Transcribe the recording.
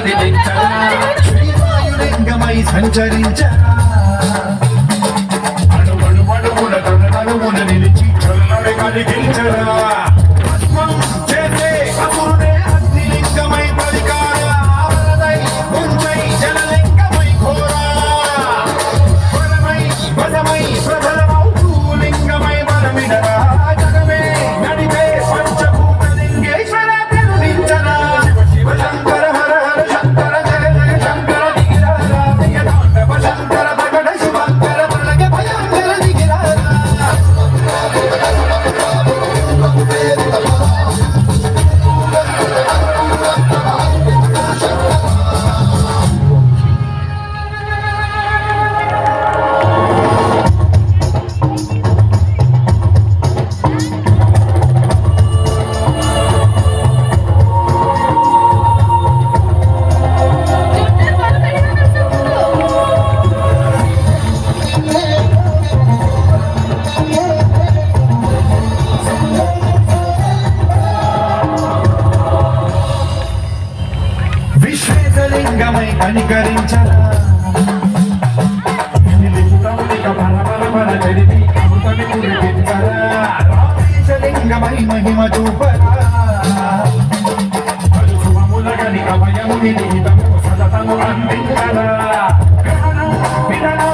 కదిలించరా శ్రీవాయులింగమై సంచరించరా అడుగడుగడుగున తనమున నిలిచి చల్లడి కలిగించరా భస్మం చేసే అసురుడే అగ్నిలింగమై పలికారా వరదై ముంచై జలలింగమై ఘోరా వరమై వదమై ప్రబలమౌ లింగమై వరమిడరా జగమే నడిపే పంచభూతలింగేశ్వర కరుణించరా శివ శంకర హర హర శంకర జయ జయ శంకర దిగిరారా జయ తాండవ శంకర ప్రకట శివంకర ప్రళయ భయంకర దిగిరారా విశ్వేశలింగమై కనికరించరా రామేశలింగమై మహిమ చూపరా శుభములగని కమయము నిలితము సతతము అందించరా గ్రహణం విధనం